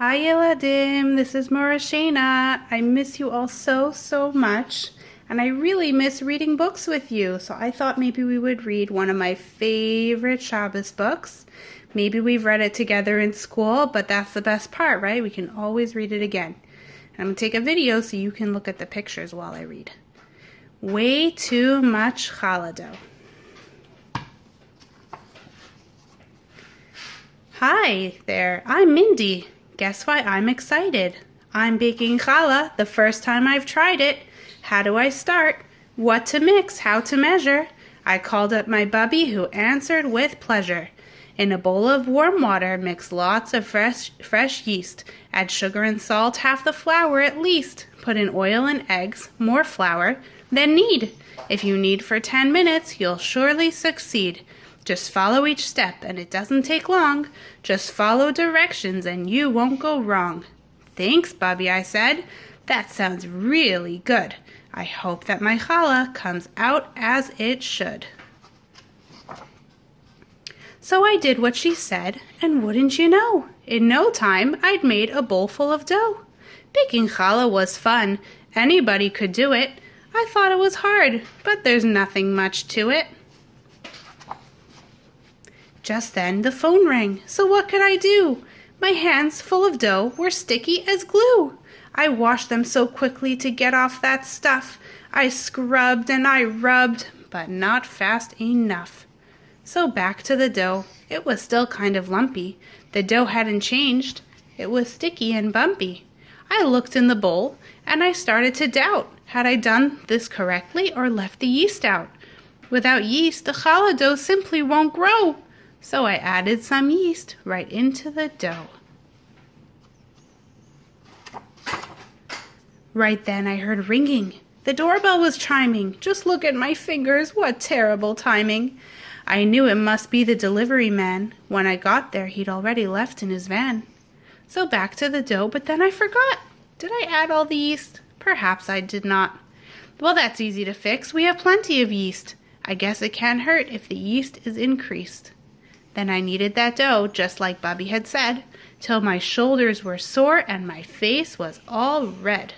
Hi Eladim, this is Morah Shayna. I miss you all so much, and I really miss reading books with you. So I thought maybe we would read one of my favorite Shabbos books. Maybe we've read it together in school, but that's the best part, right? We can always read it again. And I'm going to take a video so you can look at the pictures while I read. Way too much challah dough. Hi there, I'm Mindy. Guess why I'm excited? I'm baking challah, the first time I've tried it. How do I start? What to mix? How to measure? I called up my bubby who answered with pleasure. In a bowl of warm water, mix lots of fresh yeast. Add sugar and salt, half the flour at least. Put in oil and eggs, more flour, then knead. If you knead for 10 minutes, you'll surely succeed. Just follow each step, and it doesn't take long. Just follow directions, and you won't go wrong. Thanks, Bubby, I said. That sounds really good. I hope that my challah comes out as it should. So I did what she said, and wouldn't you know, in no time I'd made a bowl full of dough. Baking challah was fun. Anybody could do it. I thought it was hard, but there's nothing much to it. Just then the phone rang, so what could I do? My hands full of dough were sticky as glue. I washed them so quickly to get off that stuff. I scrubbed and I rubbed, but not fast enough. So back to the dough. It was still kind of lumpy. The dough hadn't changed. It was sticky and bumpy. I looked in the bowl and I started to doubt. Had I done this correctly or left the yeast out? Without yeast, the challah dough simply won't grow. So I added some yeast right into the dough. Right then I heard ringing. The doorbell was chiming. Just look at my fingers, what terrible timing. I knew it must be the delivery man. When I got there, he'd already left in his van. So back to the dough, but then I forgot. Did I add all the yeast? Perhaps I did not. Well, that's easy to fix. We have plenty of yeast. I guess it can't hurt if the yeast is increased. Then I kneaded that dough, just like Bubby had said, till my shoulders were sore and my face was all red.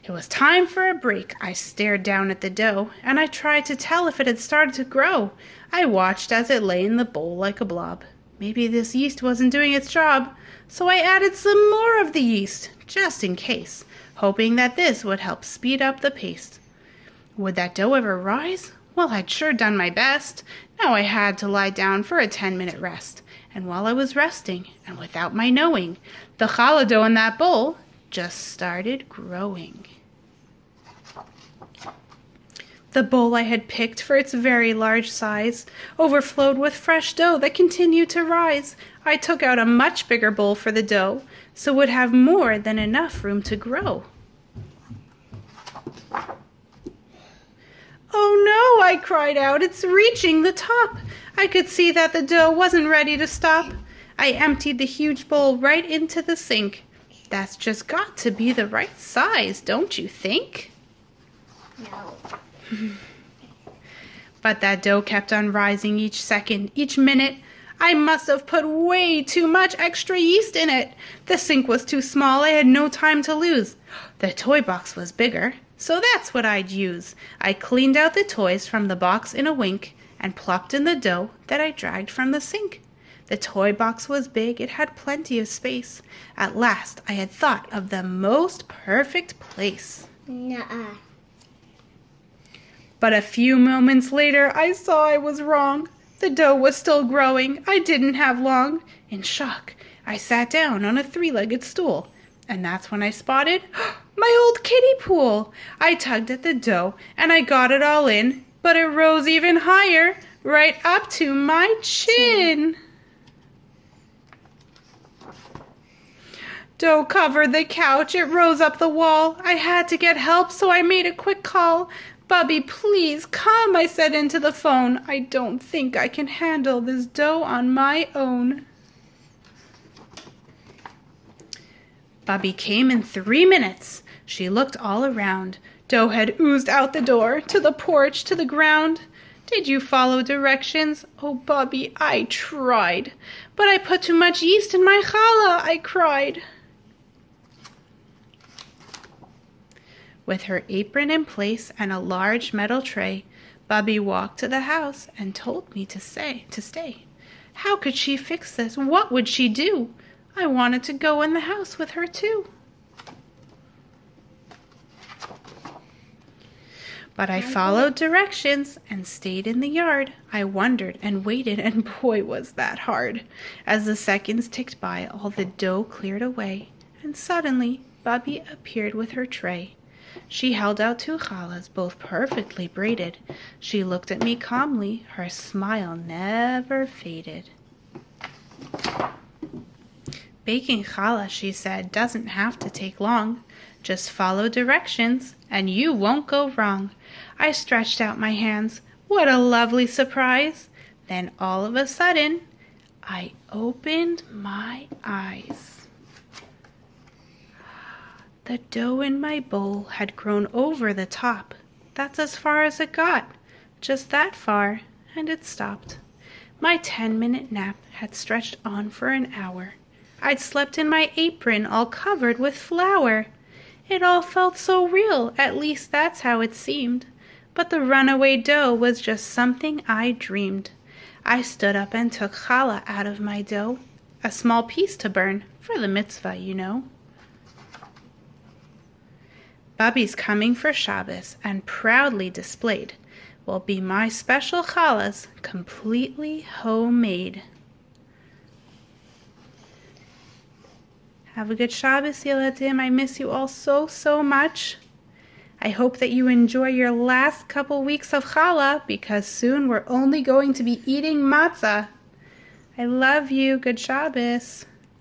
It was time for a break. I stared down at the dough, and I tried to tell if it had started to grow. I watched as it lay in the bowl like a blob. Maybe this yeast wasn't doing its job, so I added some more of the yeast, just in case, hoping that this would help speed up the pace. Would that dough ever rise? Well, I'd sure done my best. Now I had to lie down for a 10-minute rest. And while I was resting, and without my knowing, the challah dough in that bowl just started growing. The bowl I had picked for its very large size overflowed with fresh dough that continued to rise. I took out a much bigger bowl for the dough, so it would have more than enough room to grow. Oh no, I cried out, it's reaching the top. I could see that the dough wasn't ready to stop. I emptied the huge bowl right into the sink. That's just got to be the right size, don't you think? No. But that dough kept on rising each second, each minute. I must have put way too much extra yeast in it. The sink was too small, I had no time to lose. The toy box was bigger, so that's what I'd use. I cleaned out the toys from the box in a wink and plopped in the dough that I dragged from the sink. The toy box was big, it had plenty of space. At last, I had thought of the most perfect place. Nuh-uh. But a few moments later, I saw I was wrong. The dough was still growing. I didn't have long. In shock, I sat down on a 3-legged stool. And that's when I spotted my old kiddie pool. I tugged at the dough and I got it all in, but it rose even higher, right up to my chin. Dough covered the couch. It rose up the wall. I had to get help, so I made a quick call. Bubby, please come, I said into the phone. I don't think I can handle this dough on my own. Bubby came in 3 minutes. She looked all around. Dough had oozed out the door, to the porch, to the ground. Did you follow directions? Oh, Bubby, I tried. But I put too much yeast in my challah, I cried. With her apron in place and a large metal tray, Bubby walked to the house and told me to stay. How could she fix this? What would she do? I wanted to go in the house with her too. But I followed directions and stayed in the yard. I wondered and waited, and boy, was that hard. As the seconds ticked by, all the dough cleared away, and suddenly Bubby appeared with her tray. She held out 2 challahs, both perfectly braided. She looked at me calmly. Her smile never faded. Baking challah, she said, doesn't have to take long. Just follow directions, and you won't go wrong. I stretched out my hands. What a lovely surprise! Then all of a sudden, I opened my eyes. The dough in my bowl had grown over the top. That's as far as it got. Just that far, and it stopped. My 10-minute nap had stretched on for an hour. I'd slept in my apron all covered with flour. It all felt so real, at least that's how it seemed. But the runaway dough was just something I dreamed. I stood up and took challah out of my dough, a small piece to burn, for the mitzvah, you know. Bubby's coming for Shabbos and proudly displayed will be my special challahs, completely homemade. Have a good Shabbos, Yeladim. I miss you all so, so much. I hope that you enjoy your last couple weeks of challah, because soon we're only going to be eating matzah. I love you. Good Shabbos.